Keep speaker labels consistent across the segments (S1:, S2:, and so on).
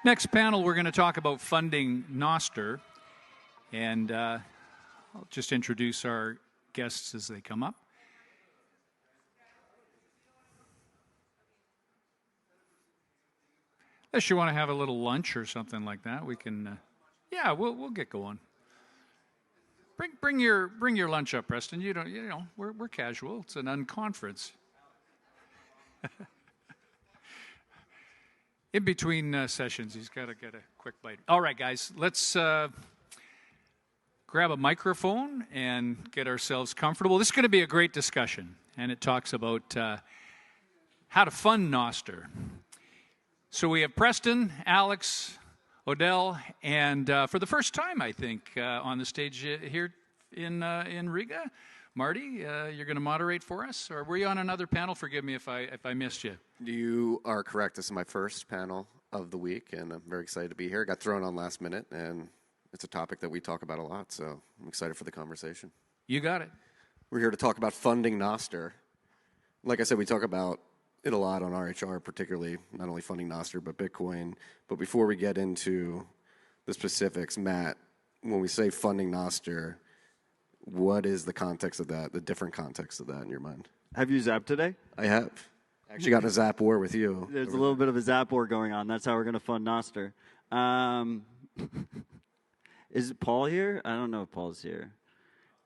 S1: Next panel, we're going to talk about funding Nostr. And I'll just introduce our guests as they come up. Unless you want to have a little lunch or something like that, we can. Yeah, we'll get going. Bring your lunch up, Preston. You know we're casual. It's an unconference. In between sessions, he's got to get a quick bite. All right, guys, let's grab a microphone and get ourselves comfortable. This is going to be a great discussion, and it talks about how to fund Nostr. So we have Preston, Alex, ODELL, and for the first time, I think, on the stage here in Riga, Marty, you're going to moderate for us, or were you on another panel? Forgive me if I missed you.
S2: You are correct. This is my first panel of the week, and I'm very excited to be here. Got thrown on last minute, and it's a topic that we talk about a lot, so I'm excited for the conversation.
S1: You got it.
S2: We're here to talk about funding Nostr. Like I said, we talk about it a lot on RHR, particularly not only funding Nostr, but Bitcoin. But before we get into the specifics, Matt, when we say funding Nostr, what is the context of that, the different context of that in your mind?
S3: Have you zapped today?
S2: I have. Actually got a zap war with you.
S3: There's a little bit of a zap war going on. That's how we're going to fund Nostr. Is Paul here? I don't know if Paul's here.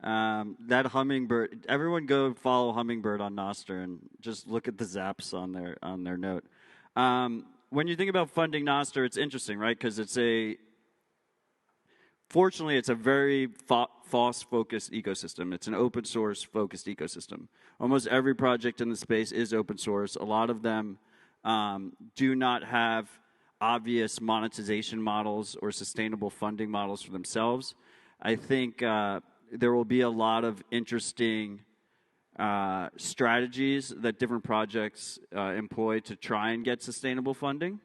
S3: That Hummingbird, everyone go follow Hummingbird on Nostr and just look at the zaps on their note. When you think about funding Nostr, it's interesting, right? Because fortunately, it's a very FOSS-focused ecosystem. It's an open source-focused ecosystem. Almost every project in the space is open source. A lot of them do not have obvious monetization models or sustainable funding models for themselves. I think there will be a lot of interesting strategies that different projects employ to try and get sustainable funding.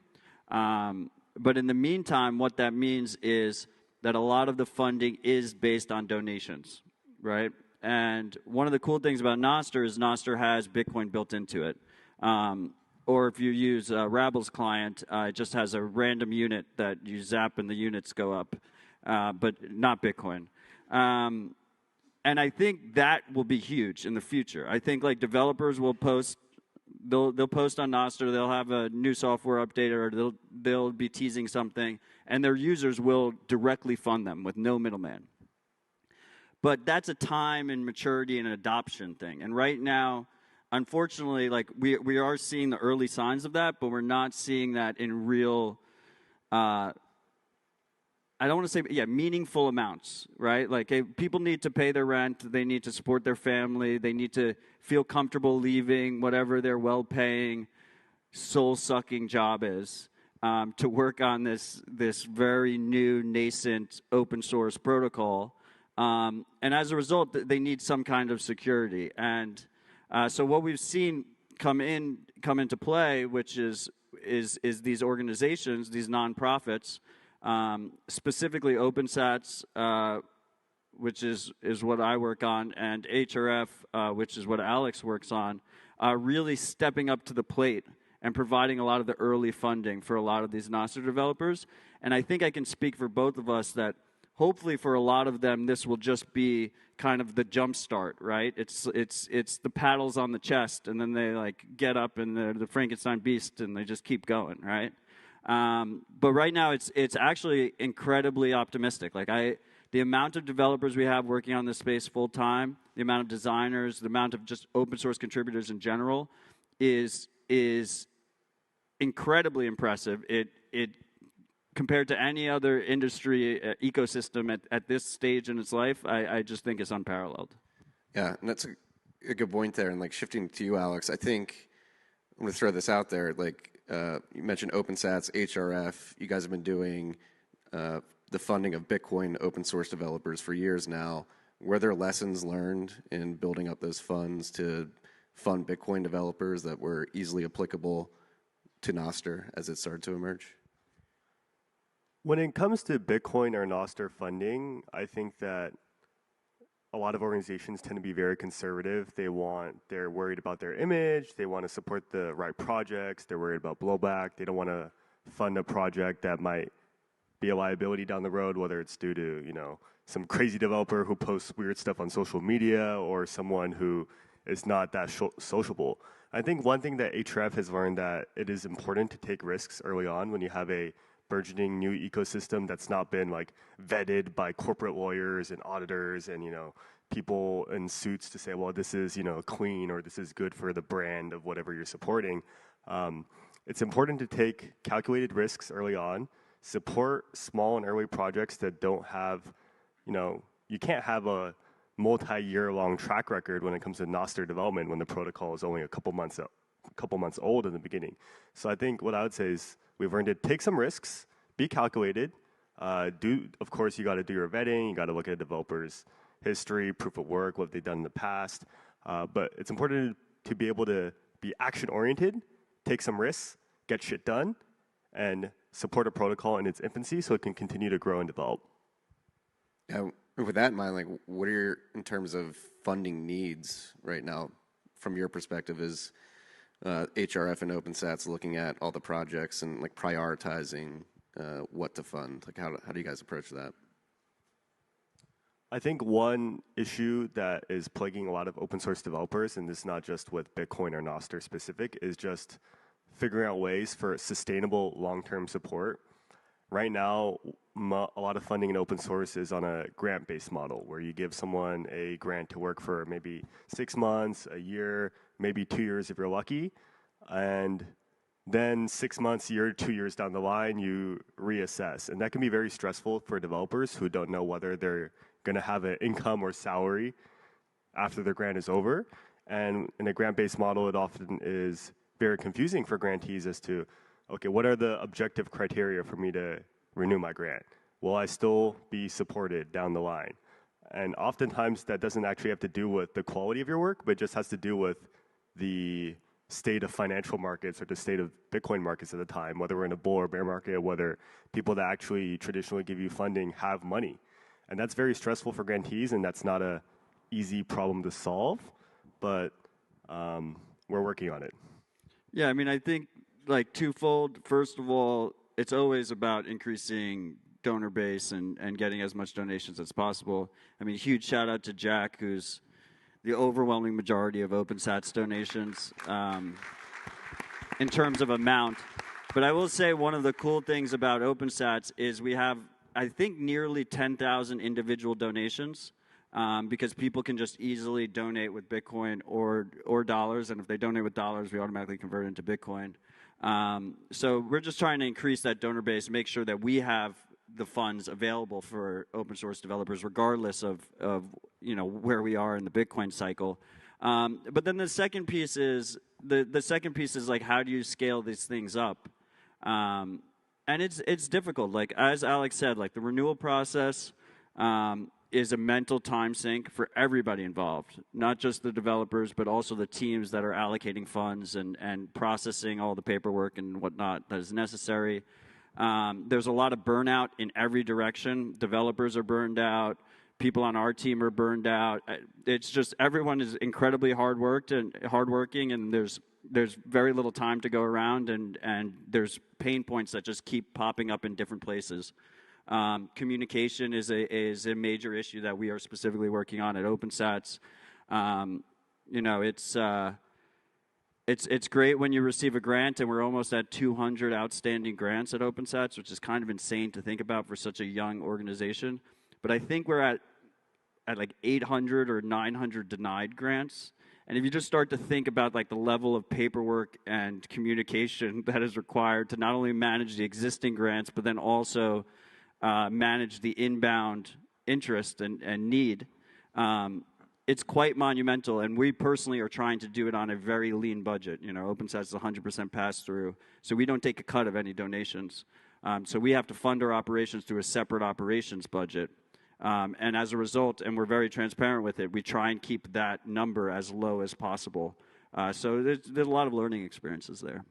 S3: But in the meantime, what that means is that a lot of the funding is based on donations, right? And one of the cool things about Nostr is Nostr has Bitcoin built into it. Or if you use Rabble's client, it just has a random unit that you zap and the units go up, but not Bitcoin. And I think that will be huge in the future. I think like developers will post, they'll post on Nostr, they'll have a new software update, or they'll be teasing something, and their users will directly fund them with no middleman. But that's a time and maturity and adoption thing. And right now, unfortunately, like we are seeing the early signs of that, but we're not seeing that in real, I don't want to say, yeah, meaningful amounts, right? Like people need to pay their rent, they need to support their family, they need to feel comfortable leaving whatever their well-paying, soul-sucking job is to work on this very new, nascent, open-source protocol. And as a result, they need some kind of security. And so what we've seen come into play, which is these organizations, these nonprofits, specifically OpenSats, which is what I work on, and HRF, which is what Alex works on, really stepping up to the plate and providing a lot of the early funding for a lot of these Nostr developers. And I think I can speak for both of us that hopefully for a lot of them, this will just be kind of the jump start, right? It's the paddles on the chest, and then they like get up and they're the Frankenstein beast, and they just keep going, right? But right now, it's actually incredibly optimistic. Like the amount of developers we have working on this space full time, the amount of designers, the amount of just open source contributors in general, is incredibly impressive. It compared to any other industry ecosystem at this stage in its life, I just think it's unparalleled.
S2: Yeah, and that's a good point there. And like shifting to you, Alex, I think I'm going to throw this out there. Like you mentioned OpenSats, HRF. You guys have been doing the funding of Bitcoin open source developers for years now. Were there lessons learned in building up those funds to fund Bitcoin developers that were easily applicable to Nostr as it started to emerge?
S4: When it comes to Bitcoin or Nostr funding, I think that a lot of organizations tend to be very conservative. They're worried about their image. They want to support the right projects. They're worried about blowback. They don't want to fund a project that might be a liability down the road, whether it's due to, some crazy developer who posts weird stuff on social media or someone who is not that sociable. I think one thing that HRF has learned that it is important to take risks early on when you have a burgeoning new ecosystem that's not been like vetted by corporate lawyers and auditors and, people in suits to say, well, this is, clean or this is good for the brand of whatever you're supporting. It's important to take calculated risks early on, support small and early projects that don't have, you can't have a multi-year long track record when it comes to Nostr development when the protocol is only a couple months old in the beginning. So I think what I would say is we've learned to take some risks, be calculated. Of course, you got to do your vetting. You got to look at a developer's history, proof of work, what they've done in the past. But it's important to be able to be action-oriented, take some risks, get shit done, and support a protocol in its infancy so it can continue to grow and develop.
S2: Yeah, with that in mind, what are your, in terms of funding needs right now, from your perspective, is HRF and OpenSats looking at all the projects and prioritizing what to fund? How do you guys approach that?
S4: I think one issue that is plaguing a lot of open source developers, and this is not just with Bitcoin or Nostr specific, is just figuring out ways for sustainable long-term support. Right now, a lot of funding in open source is on a grant-based model where you give someone a grant to work for maybe 6 months, a year, maybe 2 years if you're lucky. And then 6 months, a year, 2 years down the line, you reassess. And that can be very stressful for developers who don't know whether they're going to have an income or salary after their grant is over. And in a grant-based model, it often is very confusing for grantees as to, okay, what are the objective criteria for me to renew my grant? Will I still be supported down the line? And oftentimes that doesn't actually have to do with the quality of your work, but just has to do with the state of financial markets or the state of Bitcoin markets at the time, whether we're in a bull or bear market, whether people that actually traditionally give you funding have money. And that's very stressful for grantees, and that's not a easy problem to solve, but we're working on it.
S3: Yeah, I mean, I think twofold. First of all, it's always about increasing donor base and getting as much donations as possible. I mean, huge shout out to Jack, who's the overwhelming majority of OpenSats donations in terms of amount. But I will say one of the cool things about OpenSats is we have, I think, nearly 10,000 individual donations because people can just easily donate with Bitcoin or dollars. And if they donate with dollars, we automatically convert into Bitcoin. So we're just trying to increase that donor base, make sure that we have the funds available for open source developers, regardless of where we are in the Bitcoin cycle. But then the second piece is how do you scale these things up? And it's difficult. As Alex said, the renewal process is a mental time sink for everybody involved, not just the developers, but also the teams that are allocating funds and processing all the paperwork and whatnot that is necessary. There's a lot of burnout in every direction. Developers are burned out. People on our team are burned out. It's just everyone is incredibly hardworking, and there's very little time to go around, and there's pain points that just keep popping up in different places. Communication is a major issue that we are specifically working on at OpenSats. It's great when you receive a grant, and we're almost at 200 outstanding grants at OpenSats, which is kind of insane to think about for such a young organization. But I think we're at 800 or 900 denied grants. And if you just start to think about the level of paperwork and communication that is required to not only manage the existing grants, but then also manage the inbound interest and need, it's quite monumental, and we personally are trying to do it on a very lean budget. OpenSats is 100% pass-through, so we don't take a cut of any donations. So we have to fund our operations through a separate operations budget. And as a result, and we're very transparent with it, we try and keep that number as low as possible. So there's a lot of learning experiences there.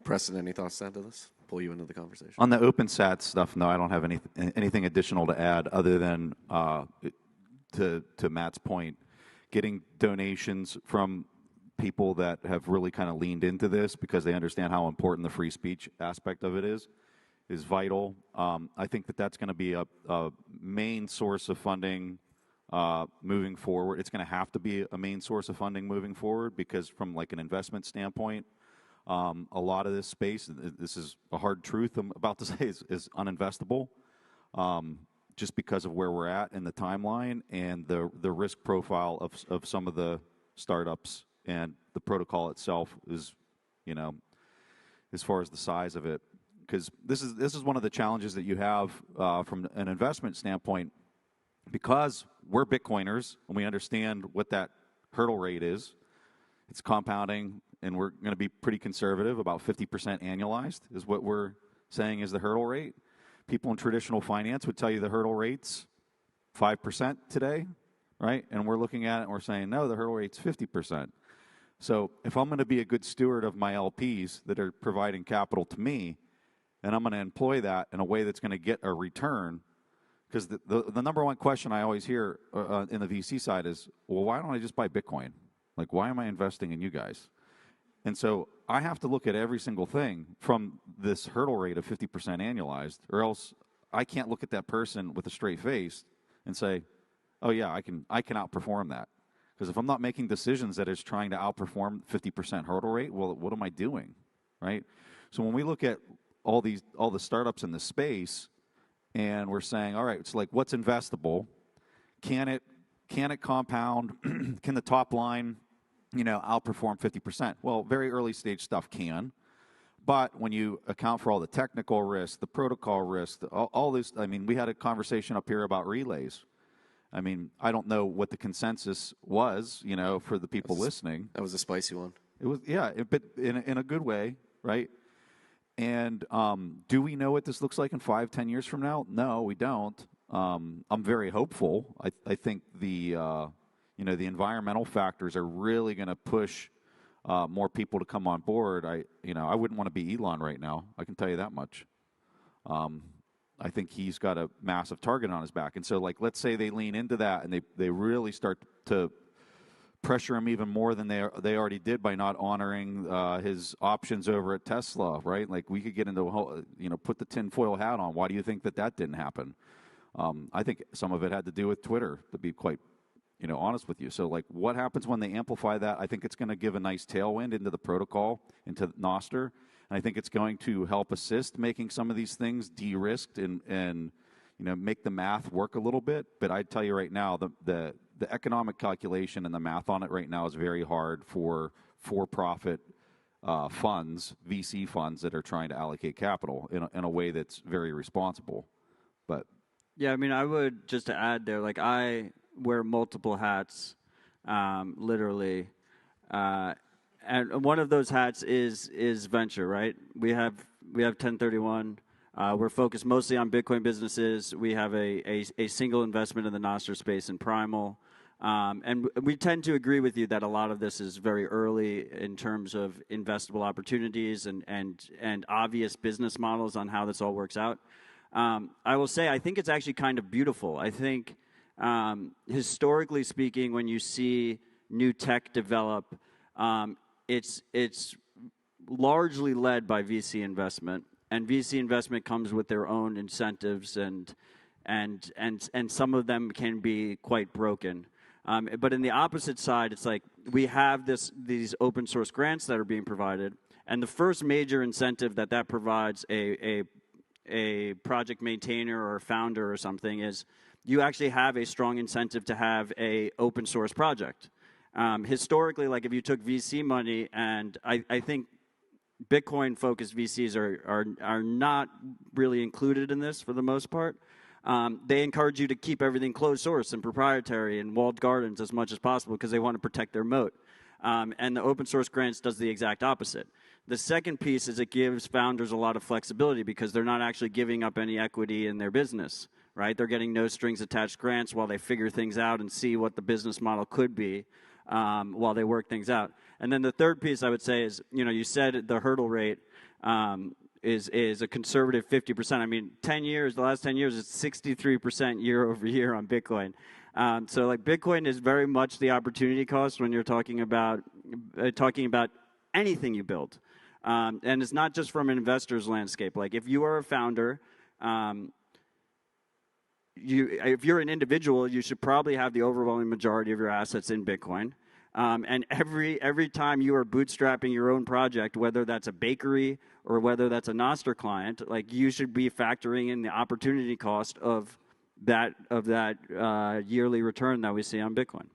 S2: Preston, any thoughts to add to this? Pull you into the conversation.
S5: On the OpenSats stuff, no, I don't have anything additional to add other than to Matt's point, getting donations from people that have really kind of leaned into this because they understand how important the free speech aspect of it is vital. I think that that's going to be a main source of funding moving forward. It's going to have to be a main source of funding moving forward because from like an investment standpoint, a lot of this space, this is a hard truth I'm about to say, is uninvestable just because of where we're at in the timeline and the risk profile of some of the startups and the protocol itself is, as far as the size of it. Because this is one of the challenges that you have from an investment standpoint, because we're Bitcoiners and we understand what that hurdle rate is. It's compounding, and we're going to be pretty conservative. About 50% annualized is what we're saying is the hurdle rate. People in traditional finance would tell you the hurdle rate's 5% today, right? And we're looking at it and we're saying, no, the hurdle rate's 50%. So if I'm going to be a good steward of my LPs that are providing capital to me, and I'm going to employ that in a way that's going to get a return, because the number one question I always hear in the VC side is, well, why don't I just buy Bitcoin? Like, why am I investing in you guys? And so I have to look at every single thing from this hurdle rate of 50% annualized, or else I can't look at that person with a straight face and say, oh, yeah, I can outperform that. Because if I'm not making decisions that is trying to outperform 50% hurdle rate, well, what am I doing, right? So when we look at all the startups in the space, and we're saying, all right, it's like, what's investable? Can it compound? Can the top line, outperform 50%? Well, very early stage stuff can, but when you account for all the technical risks, the protocol risks, all this, I mean, we had a conversation up here about relays. I mean, I don't know what the consensus was, for the people listening.
S2: That was a spicy one.
S5: It was, yeah, but in a good way, right? And do we know what this looks like in 5-10 years from now? No, we don't. I'm very hopeful. I think the the environmental factors are really going to push more people to come on board. I wouldn't want to be Elon right now. I can tell you that much. I think he's got a massive target on his back. And so, like, let's say they lean into that and they really start to pressure him even more than they already did by not honoring his options over at Tesla, right? Like, we could get into a whole, put the tinfoil hat on. Why do you think that didn't happen? I think some of it had to do with Twitter, to be quite honest with you. So, like, what happens when they amplify that? I think it's going to give a nice tailwind into the protocol, into Nostr. And I think it's going to help assist making some of these things de-risked and make the math work a little bit. But I'd tell you right now, the economic calculation and the math on it right now is very hard for-profit funds, VC funds that are trying to allocate capital in a way that's very responsible. But
S3: yeah, I mean, I would just to add there, like, I wear multiple hats, literally. And one of those hats is venture, right? We have 1031. We're focused mostly on Bitcoin businesses. We have a single investment in the Nostr space in Primal. And we tend to agree with you that a lot of this is very early in terms of investable opportunities and obvious business models on how this all works out. I will say, I think it's actually kind of beautiful. I think, historically speaking, when you see new tech develop, it's largely led by VC investment, and VC investment comes with their own incentives, and some of them can be quite broken. But in the opposite side, it's like we have these open source grants that are being provided, and the first major incentive that provides a project maintainer or a founder or something is you actually have a strong incentive to have a open source project. Historically, like, if you took VC money, and I think Bitcoin-focused VCs are not really included in this for the most part. They encourage you to keep everything closed source and proprietary and walled gardens as much as possible because they want to protect their moat. And the open source grants does the exact opposite. The second piece is it gives founders a lot of flexibility because they're not actually giving up any equity in their business, right? They're getting no strings attached grants while they figure things out and see what the business model could be. While they work things out. And then the third piece I would say is, you said the hurdle rate is a conservative 50%. I mean, the last 10 years, it's 63% year over year on Bitcoin. So like Bitcoin is very much the opportunity cost when you're talking about anything you build. And it's not just from an investor's landscape. Like if you are a founder, if you're an individual, you should probably have the overwhelming majority of your assets in Bitcoin. And every time you are bootstrapping your own project, whether that's a bakery or whether that's a Nostr client, like you should be factoring in the opportunity cost of that yearly return that we see on Bitcoin.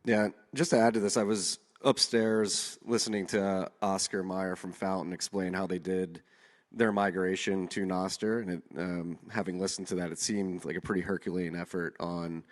S2: Yeah, just to add to this, I was upstairs listening to Oscar Meyer from Fountain explain how they did their migration to Nostr, and having listened to that, it seemed like a pretty Herculean effort on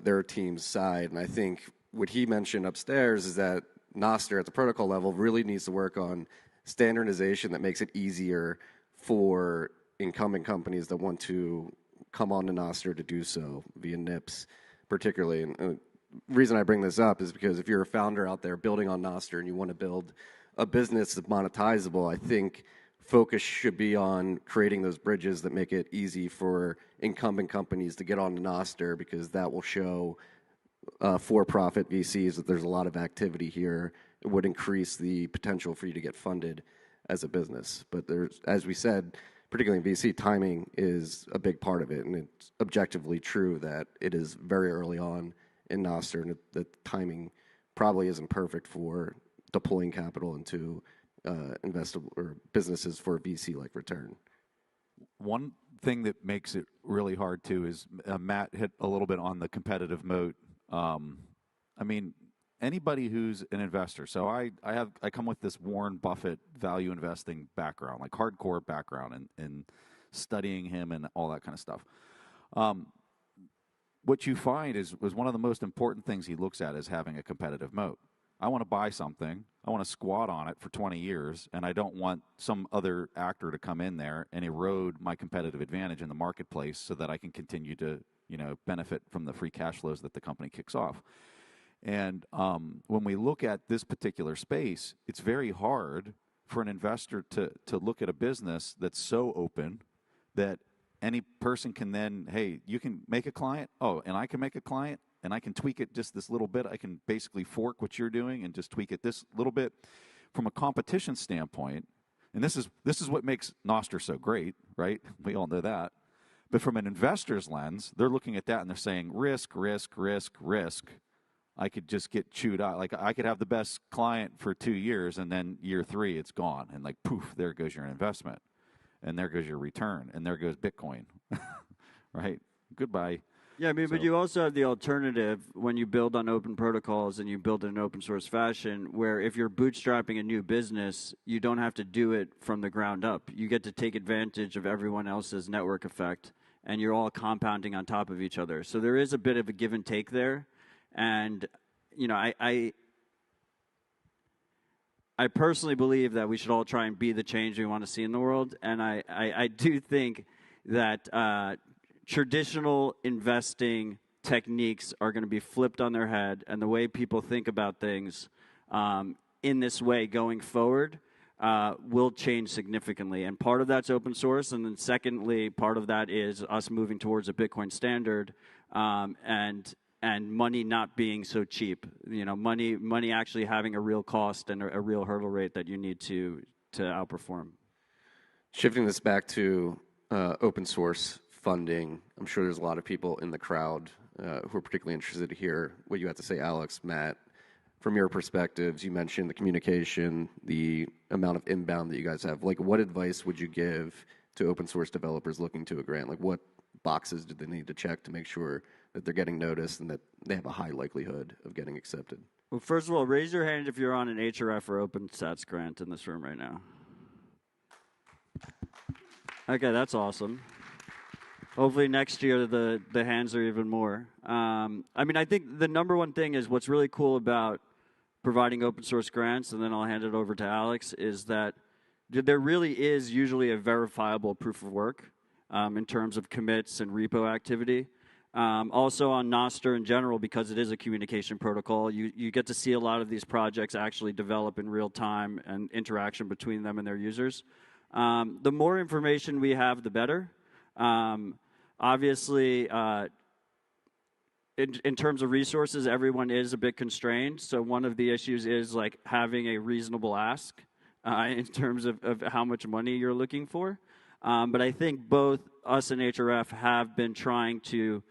S2: their team's side. And I think what he mentioned upstairs is that Nostr at the protocol level really needs to work on standardization that makes it easier for incumbent companies that want to come on to Nostr to do so via NIPS particularly. And the reason I bring this up is because if you're a founder out there building on Nostr and you want to build a business that's monetizable, I think focus should be on creating those bridges that make it easy for incumbent companies to get on Nostr, because that will show for-profit VCs that there's a lot of activity here. It would increase the potential for you to get funded as a business. But there's, as we said, particularly in VC, timing is a big part of it, and it's objectively true that it is very early on in Nostr, and the timing probably isn't perfect for deploying capital into investable or businesses for a VC-like return.
S5: One thing that makes it really hard too is Matt hit a little bit on the competitive moat. I mean, anybody who's an investor. So I come with this Warren Buffett value investing background, like hardcore background, and studying him and all that kind of stuff. What you find was one of the most important things he looks at is having a competitive moat. I want to buy something, I want to squat on it for 20 years, and I don't want some other actor to come in there and erode my competitive advantage in the marketplace so that I can continue to, benefit from the free cash flows that the company kicks off. And when we look at this particular space, it's very hard for an investor to look at a business that's so open that any person can then, hey, you can make a client, and I can make a client, and I can tweak it just this little bit. I can basically fork what you're doing and just tweak it this little bit. From a competition standpoint, and this is what makes Nostr so great, right? We all know that. But from an investor's lens, they're looking at that and they're saying, risk, risk, risk, risk. I could just get chewed out. Like I could have the best client for 2 years, and then year 3, it's gone. And like, poof, there goes your investment. And there goes your return. And there goes Bitcoin, right? Goodbye.
S3: Yeah, I mean, but you also have the alternative when you build on open protocols and you build in an open source fashion, where if you're bootstrapping a new business, you don't have to do it from the ground up. You get to take advantage of everyone else's network effect, and you're all compounding on top of each other. So there is a bit of a give and take there. And, I personally believe that we should all try and be the change we want to see in the world. And I do think that traditional investing techniques are going to be flipped on their head, and the way people think about things in this way going forward will change significantly. And part of that's open source, and then secondly, part of that is us moving towards a Bitcoin standard, and money not being so cheap. Money actually having a real cost and a real hurdle rate that you need to outperform. Shifting
S2: this back to open source funding, I'm sure there's a lot of people in the crowd who are particularly interested to hear what you have to say, Alex, Matt. From your perspectives, you mentioned the communication, the amount of inbound that you guys have. Like, what advice would you give to open source developers looking to a grant? Like, what boxes do they need to check to make sure that they're getting noticed and that they have a high likelihood of getting accepted?
S3: Well, first of all, raise your hand if you're on an HRF or OpenSats grant in this room right now. Okay, that's awesome. Hopefully next year the hands are even more. I think the number one thing is what's really cool about providing open source grants, and then I'll hand it over to Alex, is that there really is usually a verifiable proof of work in terms of commits and repo activity. Also on Nostr in general, because it is a communication protocol, you get to see a lot of these projects actually develop in real time and interaction between them and their users. The more information we have, the better. Obviously, in terms of resources, everyone is a bit constrained. So one of the issues is like having a reasonable ask in terms of how much money you're looking for. But I think both us and HRF have been trying to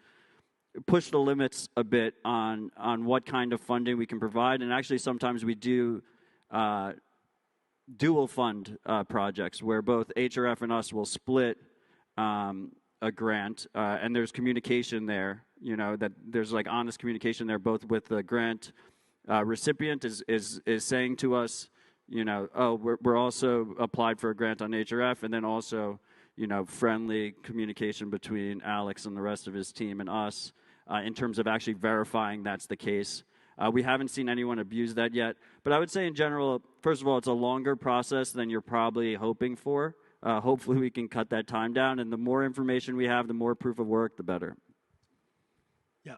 S3: push the limits a bit on what kind of funding we can provide. And actually, sometimes we do dual fund projects where both HRF and us will split a grant, and there's communication there, that there's like honest communication there, both with the grant recipient is saying to us, oh, we're also applied for a grant on HRF, and then also, friendly communication between Alex and the rest of his team and us in terms of actually verifying that's the case. We haven't seen anyone abuse that yet, but I would say in general, first of all, it's a longer process than you're probably hoping for. Hopefully we can cut that time down, and the more information we have, the more proof of work, the better.
S4: Yeah.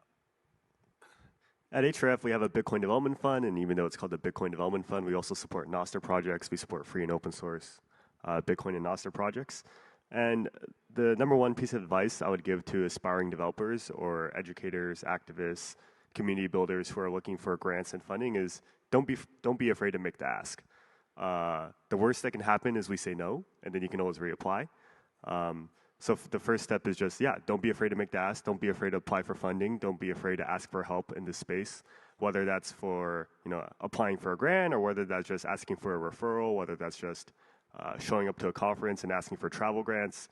S4: At HRF, we have a Bitcoin Development Fund, and even though it's called the Bitcoin Development Fund, we also support Nostr projects. We support free and open source Bitcoin and Nostr projects. And the number one piece of advice I would give to aspiring developers or educators, activists, community builders who are looking for grants and funding is don't be afraid to make the ask. The worst that can happen is we say no, and then you can always reapply. So the first step is just, don't be afraid to make the ask. Don't be afraid to apply for funding. Don't be afraid to ask for help in this space, whether that's for applying for a grant or whether that's just asking for a referral, whether that's just showing up to a conference and asking for travel grants.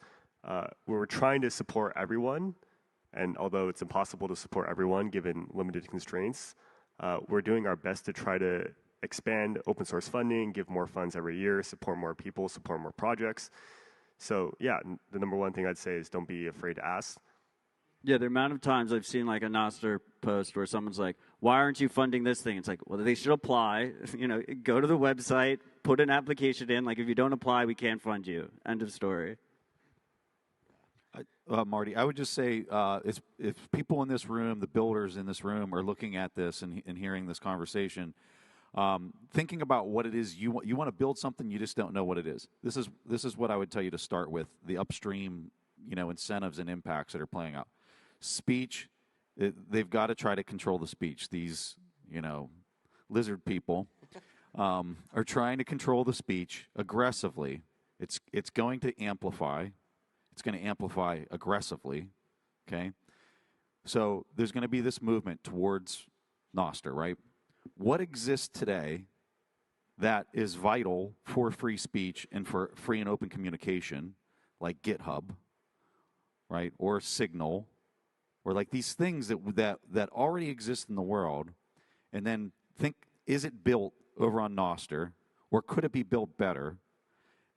S4: We're trying to support everyone, and although it's impossible to support everyone given limited constraints, we're doing our best to try to expand open source funding, give more funds every year, support more people, support more projects. So the number one thing I'd say is don't be afraid to ask.
S3: Yeah, the amount of times I've seen like a Nostr post where someone's like, why aren't you funding this thing? It's like, well, they should apply, go to the website, put an application in. Like if you don't apply, we can't fund you. End of story.
S5: Marty, I would just say if people in this room, the builders in this room are looking at this and hearing this conversation, thinking about what it is you want to build something, you just don't know what it is. This is what I would tell you to start with, the upstream incentives and impacts that are playing out. Speech, they've got to try to control the speech. These lizard people are trying to control the speech aggressively. It's going to amplify. It's going to amplify aggressively, okay? So there's going to be this movement towards Nostr, right? What exists today that is vital for free speech and for free and open communication, like GitHub, right, or Signal, or like these things that already exist in the world, and then think, is it built over on Nostr, or could it be built better?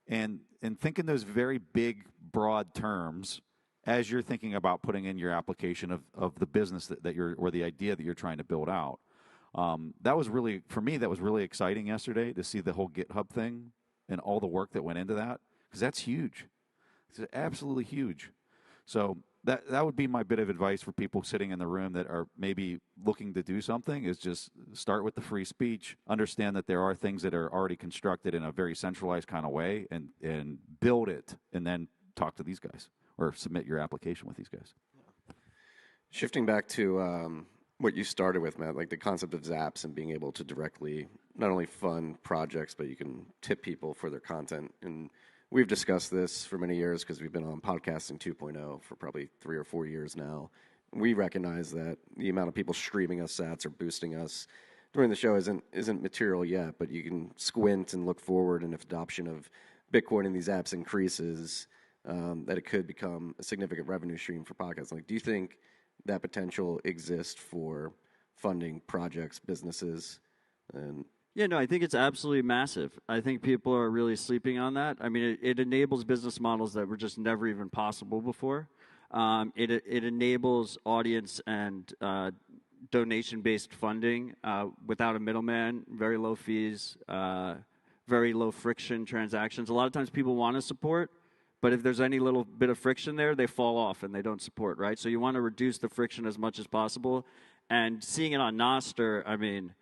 S5: And think in those very big, broad terms as you're thinking about putting in your application of the business that you're, or the idea that you're trying to build out. That was really, for me, that was really exciting yesterday to see the whole GitHub thing and all the work that went into that, because that's huge. It's absolutely huge. So that would be my bit of advice for people sitting in the room that are maybe looking to do something, is just start with the free speech, understand that there are things that are already constructed in a very centralized kind of way, and build it, and then talk to these guys or submit your application with these guys.
S2: Shifting back to what you started with, Matt, like the concept of Zaps and being able to directly not only fund projects, but you can tip people for their content. And we've discussed this for many years because we've been on Podcasting 2.0 for probably 3 or 4 years now. We recognize that the amount of people streaming us sats or boosting us during the show isn't material yet, but you can squint and look forward, and if adoption of Bitcoin and these apps increases, that it could become a significant revenue stream for podcasts. Like, do you think that potential exists for funding projects, businesses? And
S3: yeah, no, I think it's absolutely massive. I think people are really sleeping on that. I mean, it enables business models that were just never even possible before. It enables audience and donation-based funding without a middleman, very low fees, very low friction transactions. A lot of times people want to support, but if there's any little bit of friction there, they fall off and they don't support, right? So you want to reduce the friction as much as possible. And seeing it on Nostr, I mean,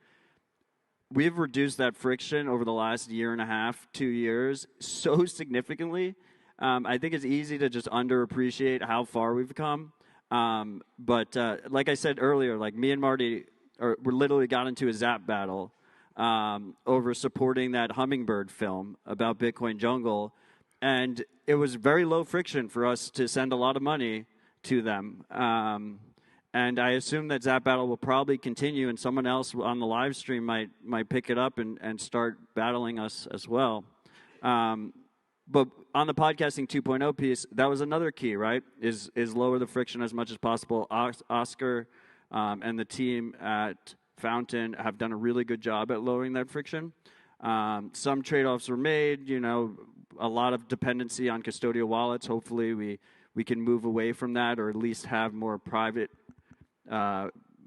S3: we've reduced that friction over the last year and a half, 2 years, so significantly. I think it's easy to just underappreciate how far we've come. But like I said earlier, like me and Marty we literally got into a Zap battle over supporting that Hummingbird film about Bitcoin Jungle. And it was very low friction for us to send a lot of money to them. And I assume that Zap battle will probably continue, and someone else on the live stream might pick it up and start battling us as well. But on the podcasting 2.0 piece, that was another key, right? Is lower the friction as much as possible. Oscar and the team at Fountain have done a really good job at lowering that friction. Some trade-offs were made, a lot of dependency on custodial wallets. Hopefully we can move away from that, or at least have more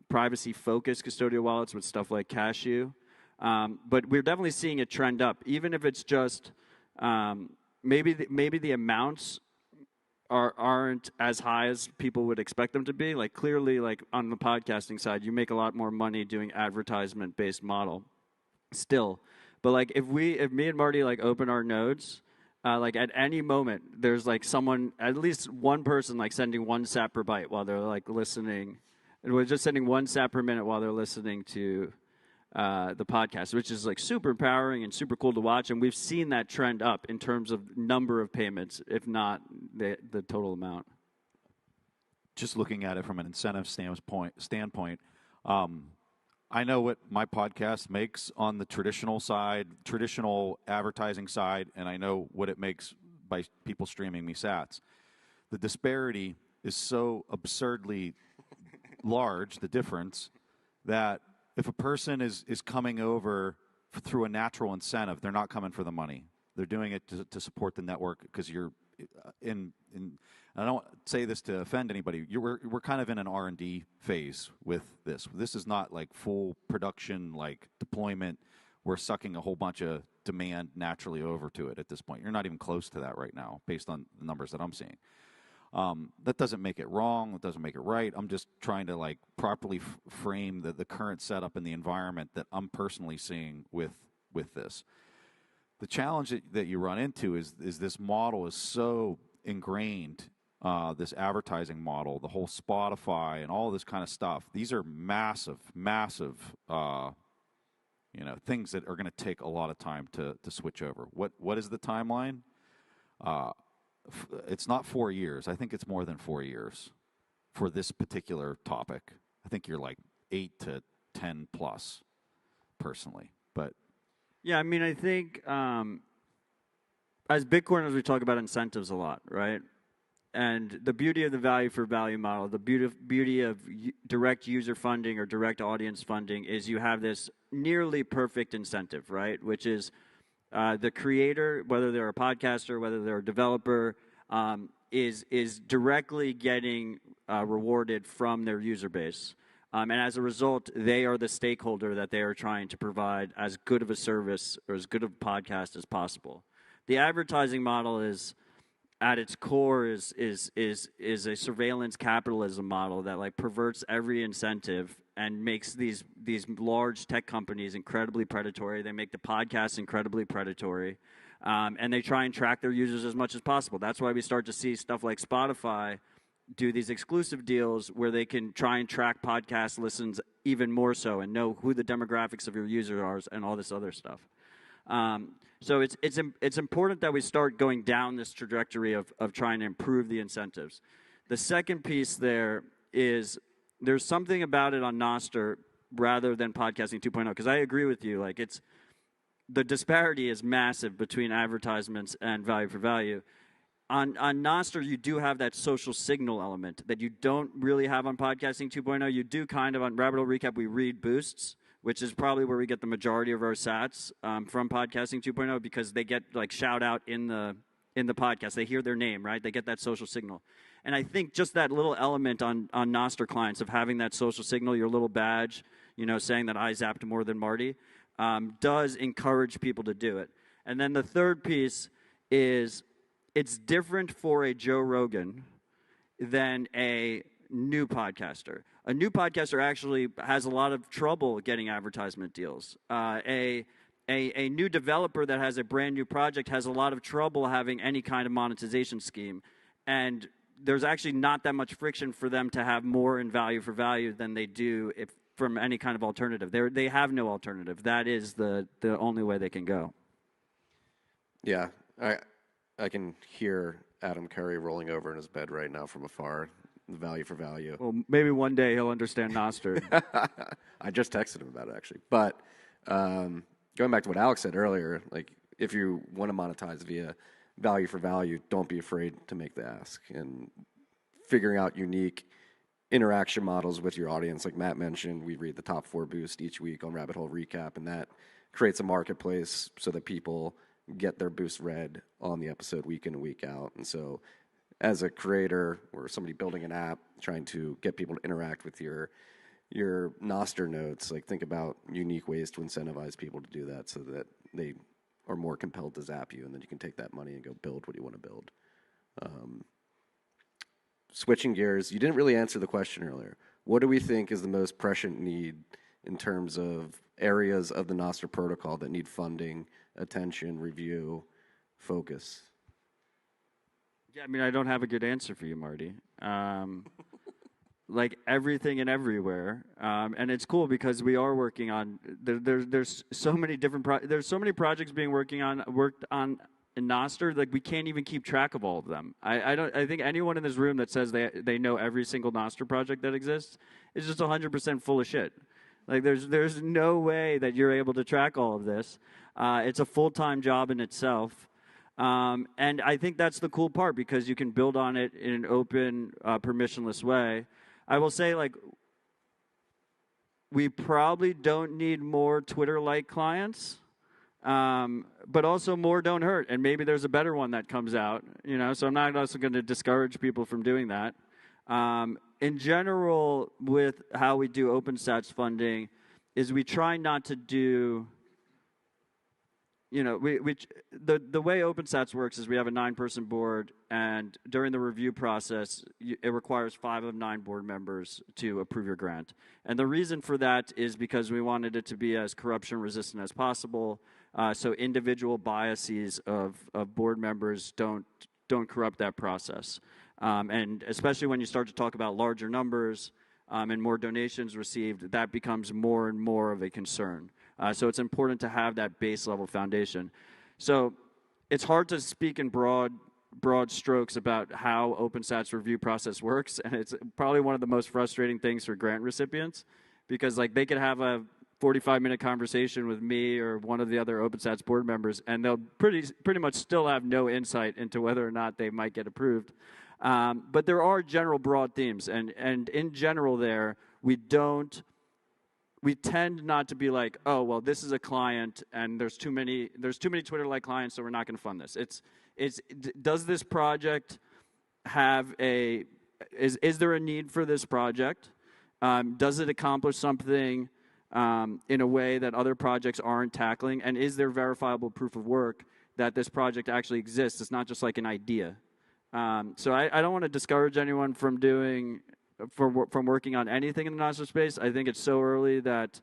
S3: privacy-focused custodial wallets with stuff like Cashew. But we're definitely seeing it trend up, even if it's just maybe the amounts aren't as high as people would expect them to be. Like clearly, like on the podcasting side, you make a lot more money doing advertisement-based model still. But like if me and Marty like open our nodes, like at any moment, there's like someone, at least one person, like sending 1 sat per byte while they're like listening. And we're just sending 1 sat per minute while they're listening to the podcast, which is like super empowering and super cool to watch. And we've seen that trend up in terms of number of payments, if not the total amount.
S5: Just looking at it from an incentive standpoint, I know what my podcast makes on the traditional advertising side, and I know what it makes by people streaming me sats. The disparity is so absurdly large, the difference, that if a person is coming over through a natural incentive, they're not coming for the money. They're doing it to support the network because you're in. I don't say this to offend anybody. We're kind of in an R&D phase with this. This is not like full production, like deployment. We're sucking a whole bunch of demand naturally over to it at this point. You're not even close to that right now, based on the numbers that I'm seeing. That doesn't make it wrong. That doesn't make it right. I'm just trying to like properly frame the current setup and the environment that I'm personally seeing with this. The challenge that you run into is this model is so ingrained, this advertising model, the whole Spotify and all this kind of stuff. These are massive things that are going to take a lot of time to switch over. What is the timeline? It's not 4 years. I think it's more than 4 years for this particular topic. I think you're like 8 to 10 plus, personally. But
S3: yeah, I mean, I think as Bitcoiners, we talk about incentives a lot, right? And the beauty of the value for value model, the beauty of direct user funding or direct audience funding is you have this nearly perfect incentive, right? Which is the creator, whether they're a podcaster, whether they're a developer, is directly getting rewarded from their user base. And as a result, they are the stakeholder that they are trying to provide as good of a service or as good of a podcast as possible. The advertising model is, at its core, is a surveillance capitalism model that like perverts every incentive and makes these large tech companies incredibly predatory. They make the podcasts incredibly predatory, and they try and track their users as much as possible. That's why we start to see stuff like Spotify do these exclusive deals where they can try and track podcast listens even more so and know who the demographics of your users are and all this other stuff. So it's important that we start going down this trajectory of trying to improve the incentives. The second piece there is there's something about it on Nostr rather than podcasting 2.0, because I agree with you. Like the disparity is massive between advertisements and value for value. On Nostr, you do have that social signal element that you don't really have on podcasting 2.0. You do kind of on Rabbit Hole Recap. We read boosts, which is probably where we get the majority of our sats from podcasting 2.0, because they get like shout out in the podcast. They hear their name, right? They get that social signal. And I think just that little element on Nostr clients of having that social signal, your little badge, saying that I zapped more than Marty, does encourage people to do it. And then the third piece is it's different for a Joe Rogan than a new podcaster. A new podcaster actually has a lot of trouble getting advertisement deals. A new developer that has a brand new project has a lot of trouble having any kind of monetization scheme. And there's actually not that much friction for them to have more in value for value than they do if from any kind of alternative. They have no alternative. That is the only way they can go.
S2: Yeah, I can hear Adam Curry rolling over in his bed right now from afar. The value for value.
S3: Well, maybe one day he'll understand Nostr.
S2: I just texted him about it, actually. But going back to what Alex said earlier, like if you want to monetize via value for value, don't be afraid to make the ask. And figuring out unique interaction models with your audience, like Matt mentioned, we read the top 4 boost each week on Rabbit Hole Recap, and that creates a marketplace so that people get their boost read on the episode week in and week out. And so as a creator or somebody building an app, trying to get people to interact with your Nostr notes, like think about unique ways to incentivize people to do that so that they are more compelled to zap you, and then you can take that money and go build what you want to build. Switching gears, you didn't really answer the question earlier. What do we think is the most prescient need in terms of areas of the Nostr protocol that need funding, attention, review, focus?
S3: Yeah, I mean, I don't have a good answer for you, Marty. Like everything and everywhere, and it's cool because we are working on. There's so many different. There's so many projects being worked on in Nostr. Like we can't even keep track of all of them. I think anyone in this room that says they know every single Nostr project that exists is just 100% full of shit. Like there's no way that you're able to track all of this. It's a full-time job in itself. And I think that's the cool part because you can build on it in an open, permissionless way. I will say, like, we probably don't need more Twitter-like clients, but also more don't hurt. And maybe there's a better one that comes out, you know. So I'm not also going to discourage people from doing that. In general, with how we do OpenSats funding, is we try not to do. You know, the way OpenSats works is we have a 9-person board, and during the review process, it requires 5 of 9 board members to approve your grant. And the reason for that is because we wanted it to be as corruption resistant as possible, so individual biases of board members don't corrupt that process. And especially when you start to talk about larger numbers and more donations received, that becomes more and more of a concern. So it's important to have that base level foundation. So it's hard to speak in broad strokes about how OpenSats review process works, and it's probably one of the most frustrating things for grant recipients because like they could have a 45-minute conversation with me or one of the other OpenSats board members, and they'll pretty much still have no insight into whether or not they might get approved. But there are general broad themes, and in general there, we tend not to be like, oh, well, this is a client, and there's too many Twitter-like clients, so we're not going to fund this. Does this project have is there a need for this project? Does it accomplish something in a way that other projects aren't tackling? And is there verifiable proof of work that this project actually exists? It's not just like an idea. So I don't want to discourage anyone from working on anything in the Nostr space. I think it's so early that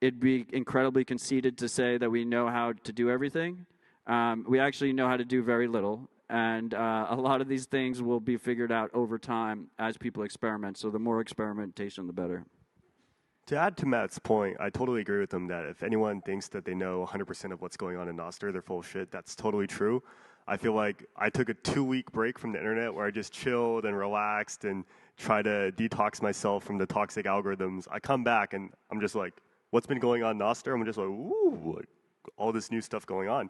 S3: it'd be incredibly conceited to say that we know how to do everything. We actually know how to do very little, and a lot of these things will be figured out over time as people experiment, so the more experimentation, the better.
S4: To add to Matt's point, I totally agree with him that if anyone thinks that they know 100% of what's going on in Nostr, they're full of shit. That's totally true. I feel like I took a 2-week break from the internet where I just chilled and relaxed and try to detox myself from the toxic algorithms. I come back and I'm just like, what's been going on in Nostr? I'm just like, ooh, like, all this new stuff going on.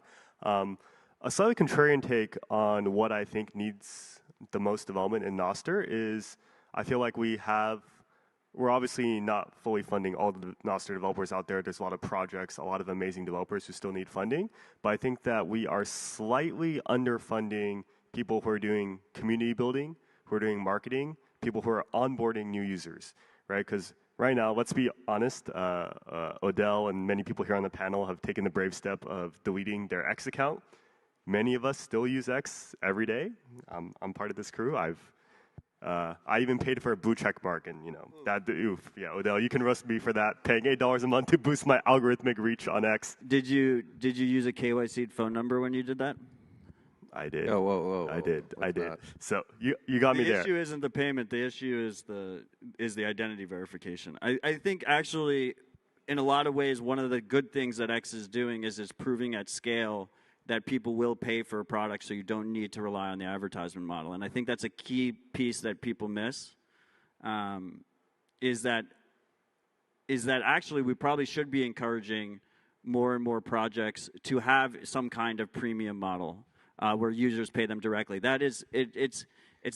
S4: A slightly contrarian take on what I think needs the most development in Nostr is I feel like we're obviously not fully funding all the Nostr developers out there. There's a lot of projects, a lot of amazing developers who still need funding. But I think that we are slightly underfunding people who are doing community building, who are doing marketing, people who are onboarding new users, right? Because right now, let's be honest, ODELL and many people here on the panel have taken the brave step of deleting their X account. Many of us still use X every day. I'm part of this crew. I've I even paid for a blue check mark, and that oof, yeah, ODELL, you can roast me for that. Paying $8 a month to boost my algorithmic reach on X.
S3: Did you use a KYC phone number when you did that?
S4: I did.
S2: Oh, whoa.
S4: I did.
S2: What's that?
S4: So you got me there.
S3: The issue isn't the payment. The issue is the identity verification. I think actually, in a lot of ways, one of the good things that X is doing is proving at scale that people will pay for a product, so you don't need to rely on the advertisement model. And I think that's a key piece that people miss. Is that actually we probably should be encouraging more and more projects to have some kind of premium model where users pay them directly. That is, it's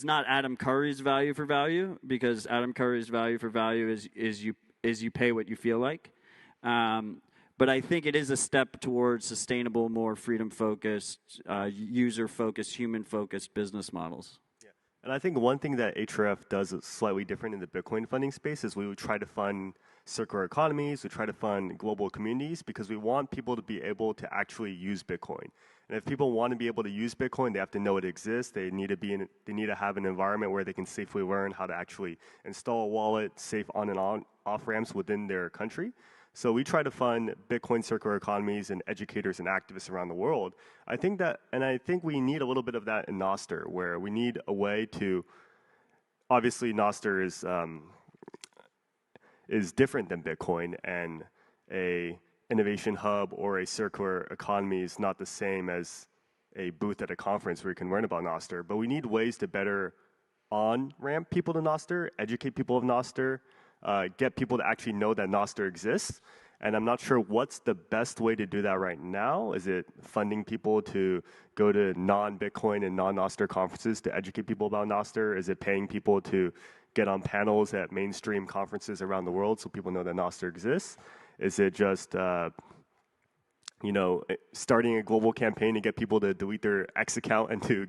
S3: not Adam Curry's value for value, because Adam Curry's value for value is you pay what you feel like. But I think it is a step towards sustainable, more freedom-focused, user-focused, human-focused business models.
S4: Yeah. And I think one thing that HRF does slightly different in the Bitcoin funding space is we would try to fund circular economies, we try to fund global communities, because we want people to be able to actually use Bitcoin. And if people want to be able to use Bitcoin, they have to know it exists. They need to have an environment where they can safely learn how to actually install a wallet, safe on and off ramps within their country. So we try to fund Bitcoin circular economies and educators and activists around the world. I think we need a little bit of that in Nostr, where we need a way to, obviously Nostr is different than Bitcoin, and a innovation hub or a circular economy is not the same as a booth at a conference where you can learn about Nostr. But we need ways to better on-ramp people to Nostr, educate people of Nostr, get people to actually know that Nostr exists. And I'm not sure what's the best way to do that right now. Is it funding people to go to non-Bitcoin and non-Nostr conferences to educate people about Nostr? Is it paying people to get on panels at mainstream conferences around the world so people know that Nostr exists? Is it just starting a global campaign to get people to delete their X account and to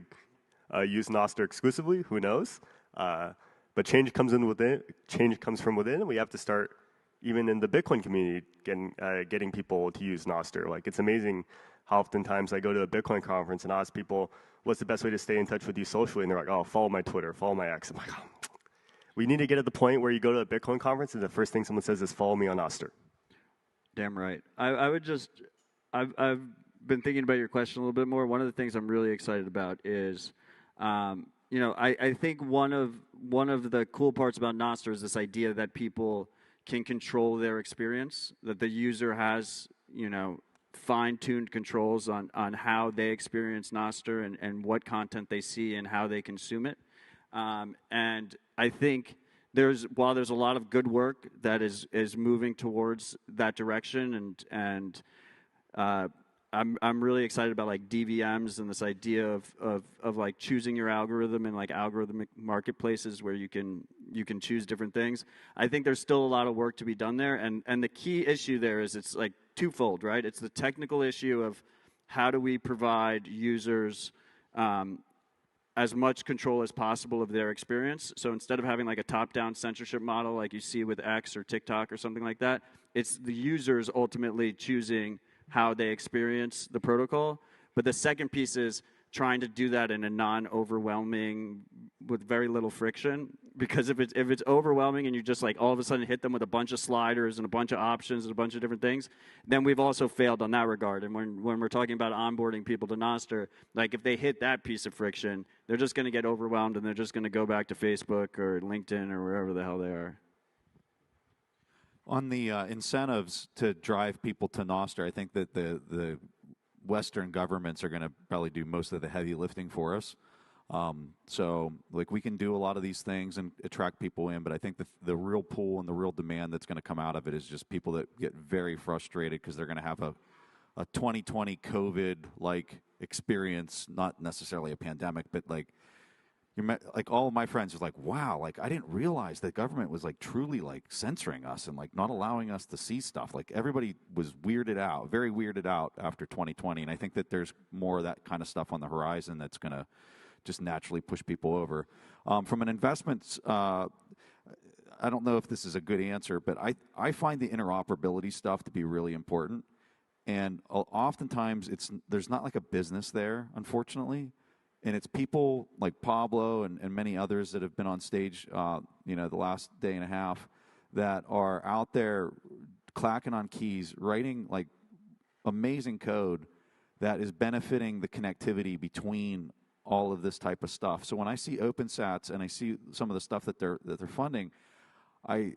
S4: use Nostr exclusively? Who knows? But change comes from within, and we have to start, even in the Bitcoin community, getting people to use Nostr. Like, it's amazing how oftentimes I go to a Bitcoin conference and ask people, what's the best way to stay in touch with you socially? And they're like, oh, follow my Twitter, follow my X. I'm like, oh. We need to get at the point where you go to a Bitcoin conference and the first thing someone says is, follow me on Nostr.
S3: Damn right. I've been thinking about your question a little bit more. One of the things I'm really excited about is, I think one of the cool parts about Nostr is this idea that people can control their experience, that the user has, fine-tuned controls on how they experience Nostr and what content they see and how they consume it. And I think while there's a lot of good work that is moving towards that direction, and I'm really excited about like DVMs and this idea of like choosing your algorithm and like algorithmic marketplaces where you can choose different things. I think there's still a lot of work to be done there, and the key issue there is it's like twofold, right? It's the technical issue of how do we provide users as much control as possible of their experience. So instead of having like a top-down censorship model like you see with X or TikTok or something like that, it's the users ultimately choosing how they experience the protocol. But the second piece is trying to do that in a non-overwhelming, with very little friction. Because if it's overwhelming and you just like all of a sudden hit them with a bunch of sliders and a bunch of options and a bunch of different things, then we've also failed on that regard. And when we're talking about onboarding people to Nostr, like if they hit that piece of friction, they're just going to get overwhelmed and they're just going to go back to Facebook or LinkedIn or wherever the hell they are.
S5: On the incentives to drive people to Nostr, I think that the Western governments are going to probably do most of the heavy lifting for us. So, like, we can do a lot of these things and attract people in, but I think the real pull and the real demand that's going to come out of it is just people that get very frustrated because they're going to have a 2020 COVID-like experience, not necessarily a pandemic, but like all of my friends was like, wow, like I didn't realize the government was like truly like censoring us and like not allowing us to see stuff. Like everybody was weirded out, very weirded out after 2020, and I think that there's more of that kind of stuff on the horizon that's going to just naturally push people over. From an investment, I don't know if this is a good answer, but I find the interoperability stuff to be really important. And oftentimes there's not like a business there, unfortunately. and it's people like Pablo and many others that have been on stage, the last day and a half, that are out there clacking on keys, writing like amazing code that is benefiting the connectivity between all of this type of stuff. So when I see OpenSats and I see some of the stuff that they're funding, I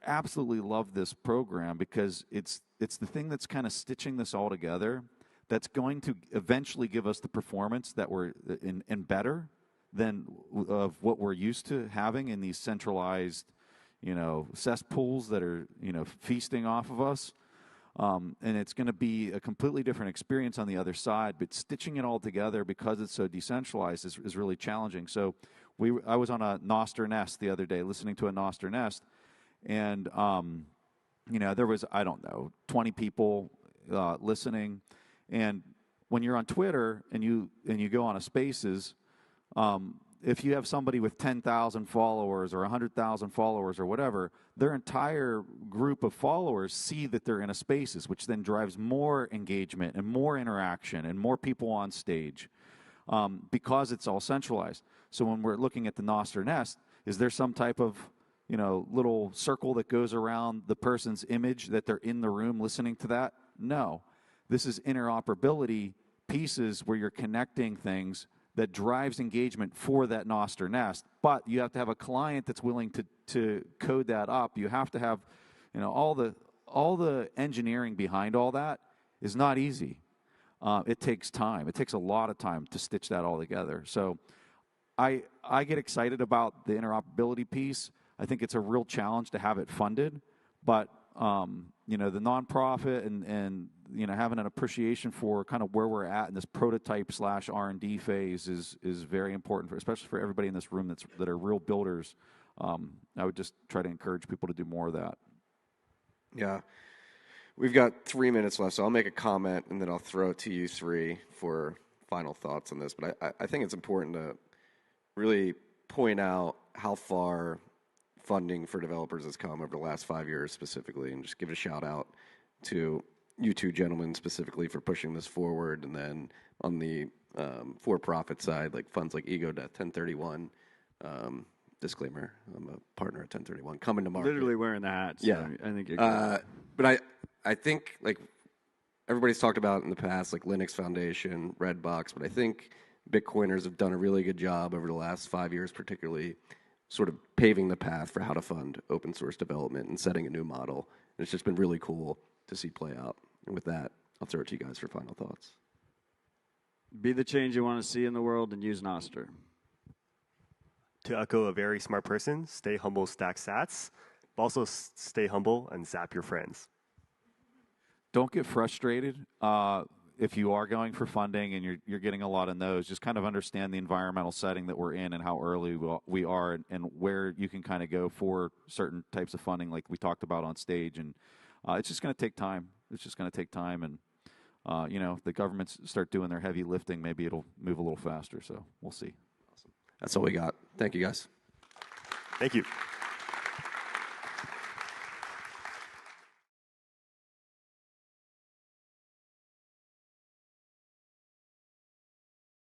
S5: absolutely love this program because it's the thing that's kind of stitching this all together, that's going to eventually give us the performance that we're in better than of what we're used to having in these centralized, cesspools that are, feasting off of us. And it's going to be a completely different experience on the other side, but stitching it all together because it's so decentralized is really challenging. So I was on a Nostr Nest the other day, listening to a Nostr Nest, and there was, 20 people listening. And when you're on Twitter and you go on a Spaces, if you have somebody with 10,000 followers or 100,000 followers or whatever, their entire group of followers see that they're in a Spaces, which then drives more engagement and more interaction and more people on stage because it's all centralized. So when we're looking at the Nostr Nest, is there some type of little circle that goes around the person's image that they're in the room listening to that? No. This is interoperability pieces where you're connecting things that drives engagement for that Nostr Nest. But you have to have a client that's willing to code that up. You have to have, all the engineering behind all that is not easy. It takes time. It takes a lot of time to stitch that all together. So I get excited about the interoperability piece. I think it's a real challenge to have it funded, but the nonprofit and having an appreciation for kind of where we're at in this prototype / R&D phase is very important, especially for everybody in this room that are real builders. I would just try to encourage people to do more of that.
S2: Yeah. We've got 3 minutes left, so I'll make a comment, and then I'll throw it to you three for final thoughts on this. But I think it's important to really point out how far funding for developers has come over the last 5 years specifically, and just give a shout out to you two gentlemen specifically for pushing this forward. And then on the for-profit side, like funds like Ego Death 1031, disclaimer, I'm a partner at 1031, coming to market.
S3: Literally wearing the hat. So
S2: yeah.
S3: I think
S2: but I think, like, everybody's talked about in the past, like Linux Foundation, Redbox, but I think Bitcoiners have done a really good job over the last 5 years, particularly sort of paving the path for how to fund open source development and setting a new model. And it's just been really cool to see play out. And with that, I'll throw it to you guys for final thoughts.
S3: Be the change you want to see in the world and use Nostr.
S4: To echo a very smart person, stay humble, stack sats. But also stay humble and zap your friends.
S5: Don't get frustrated if you are going for funding and you're getting a lot of no's. Just kind of understand the environmental setting that we're in and how early we are and where you can kind of go for certain types of funding like we talked about on stage. And it's just going to take time. It's just going to take time. And, if the governments start doing their heavy lifting, maybe it'll move a little faster. So we'll see.
S2: Awesome. That's all we got. Thank you, guys.
S4: Thank you.